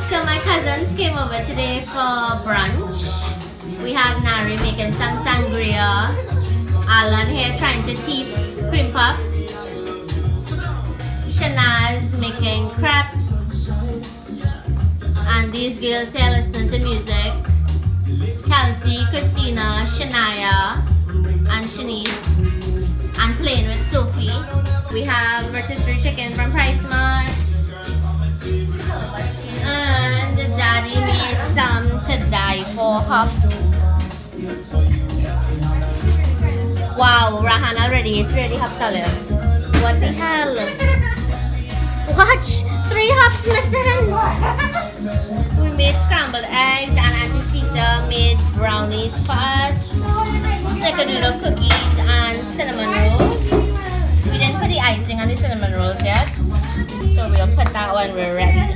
So my cousins came over today for brunch. We have Nari making some sangria. Alan here trying to teeth cream puffs. Shanaz making crepes. And these girls here listening to music. Kelsey, Christina, Shania, and Shanice. And playing with Sophie. We have rotisserie chicken from Price Mart. And Daddy made some to die for hops. Wow, Rahan already ate 3 hops earlier. What the hell? Watch! 3 hops missing! We made scrambled eggs and Auntie Sita made brownies for us. Snickerdoodle cookies and cinnamon rolls. We didn't put the icing on the cinnamon rolls yet. So we'll put that when we're ready.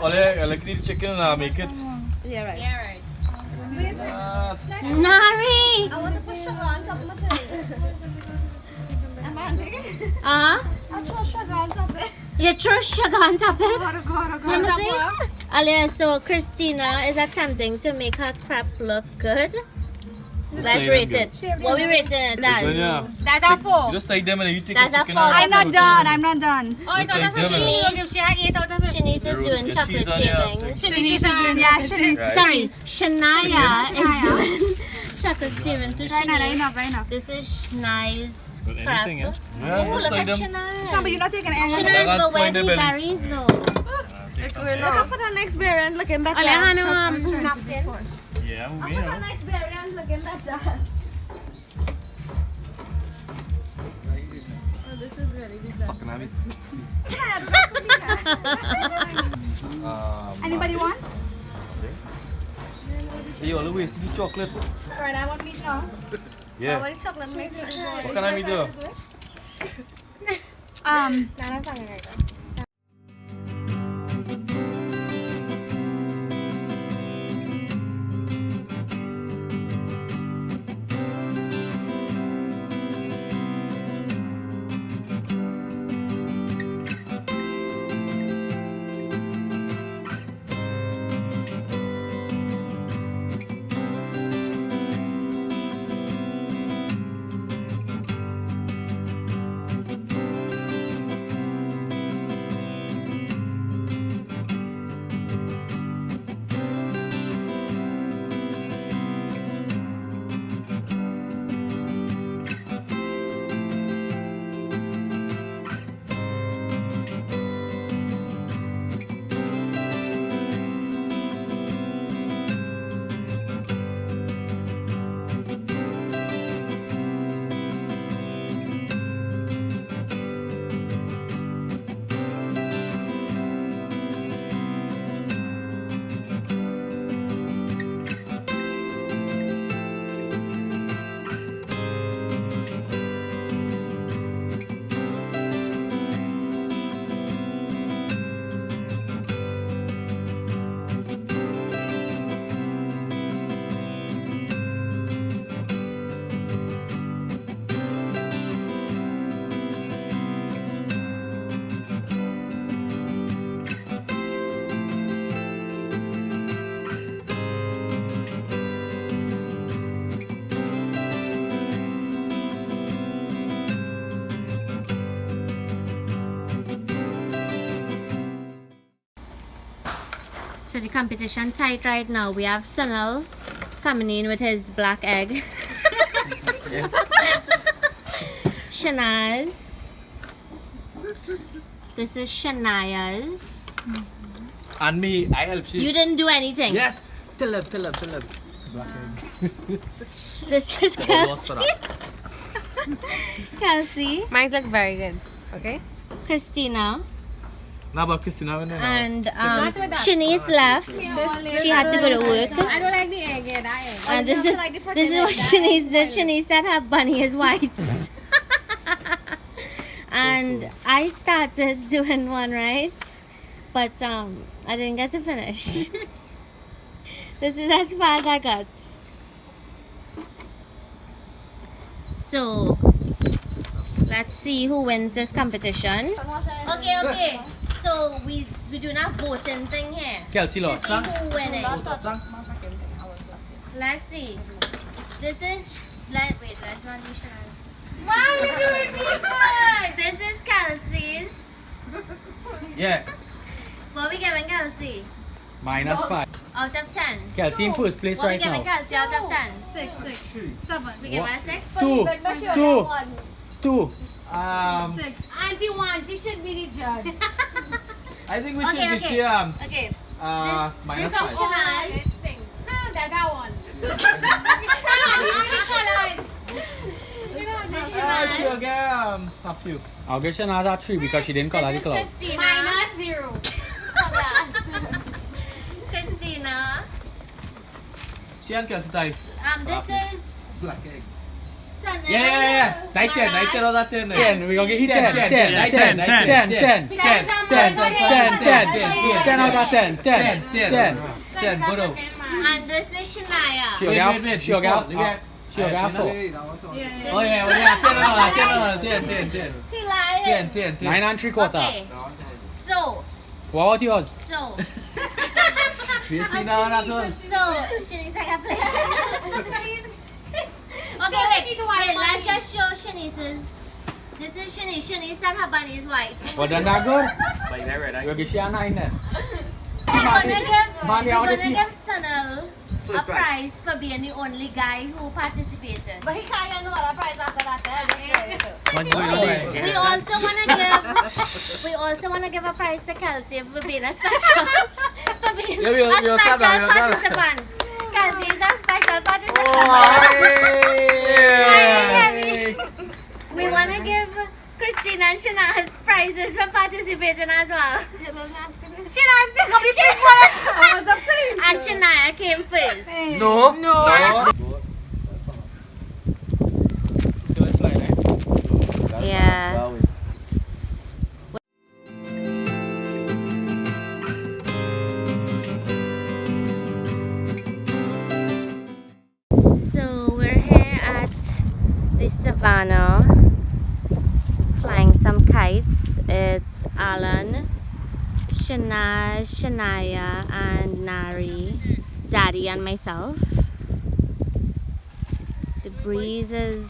Hey, I like the chicken and I'll make it. Yeah, right. Yeah, right. I Nari! want to put sugar on top of my thing. I'm hungry. Uh-huh. I'll throw sugar on top of it. You throw sugar on top of it? Go. Mama see? Alia, so Christina is attempting to make her crepe look good. Let's rate it. What we rating it as? That's a 4. You just take them and you take That's the a chicken 4. out. I'm not done. Oh, it's not a Shanice. Shanice is doing Get chocolate cheese on here. shavings. Shanice. Right. Sorry, Shania is doing chocolate shavings to Shanice. Enough. This is Shania's But anything crepe. else? Oh, Yeah, look just at take them. Shania. No, but you're not taking any. Shania's That's but where point the the belly. berries though? Look up for the next berry looking better. Alejandro, napkin. Yeah, Look you for the know. next berry looking better. Anybody want? You always waste the chocolate. Alright, I want meat now. Yeah. What chocolate makes it good? What can I do? So the competition tight right now. We have Sunil coming in with his black egg. Shanaz. This is Shania's. And me, I help you. You didn't do anything. Yes. Tell her. Black egg. This is Kelsey. Kelsey, Mine look very good. Okay. Christina, Nah, but Christina, and Not with that. Shanice left. She had to go to work. I don't like the egg. Yeah, that egg. And this is what Shanice did. Shanice said her bunny is white. And I started doing one, right? But I didn't get to finish. This is as far as I got. So let's see who wins this competition. Okay. So we do not voting thing here. Kelsey To lost. see who winning. Let's see. This is wait, let's not do Shana's. Why are you doing me first? This is Kelsey's. Yeah. What are we giving Kelsey? -5. Out of 10. Kelsey in first place What are we right giving now. Kelsey out of 10? 6, 7. We give her 6? 2. 6. Auntie one, she should be the judge. I think we should Okay, be okay. sure. Okay. Minus this 5. is Shana's. That one. This is She'll Shana's. get a few. I'll get Shana's a 3 because she didn't call her This the is club. Christina. -0. Christina. She and Kelsey tie. This is Black egg. Sunil. Yeah. 10 out of 10. 10, we're gonna get hit 10. 10, 10, 10, 10, 10, 10, 10 out of 10, 10, 10. 10, Bodo. And this is Shania. She'll get 4. Oh yeah, 10. He lied. 10. 9 and 3/4. Okay. So, What about yours? You see now that's one. So, Shanice, I can play. Okay, wait, let's just show Shanice's. This is Shanice. Shanice said her bunny is white. Well, then that good? Like that, right? We'll get you a 9 then. We're Mandy, I wanna gonna see. give Sunil a First prize. prize for being the only guy who participated. But he can't get no other prize after that. We also wanna give a prize to Kelsey for being a special we'll clap now, we'll clap. participant. Kelsey is a special participant. Yay! We wanna give Christina and Shana's prizes for participating as well. Shana's and Shania came first. No. Yes. Yeah. So we're here at the savannah flying some kites. It's Alan, Shania and Nari, Daddy and myself. The breeze is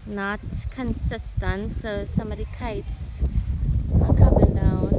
not consistent, so some of the kites are coming down.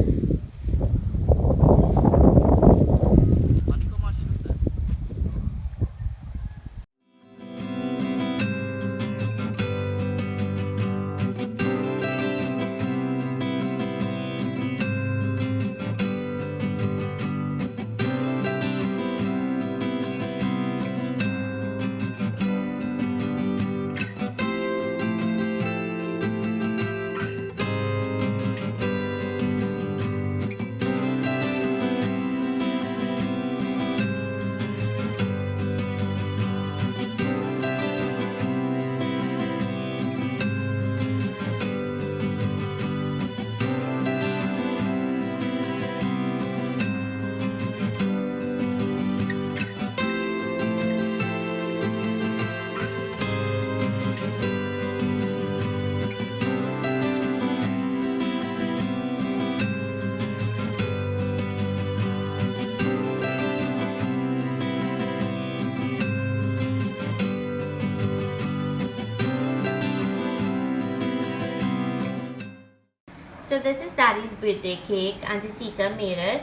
So this is Daddy's birthday cake. Auntie Sita made it.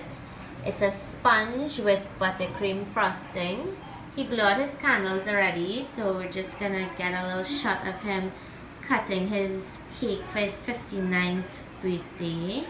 It's a sponge with buttercream frosting. He blew out his candles already, so we're just gonna get a little shot of him cutting his cake for his 59th birthday.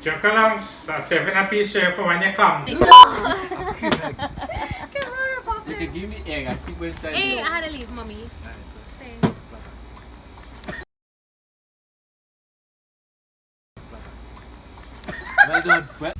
Chocolate, 7-piece share for when you come. You can give me egg. I keep inside. Hey, I had to leave, mommy. Say. Well done. Well.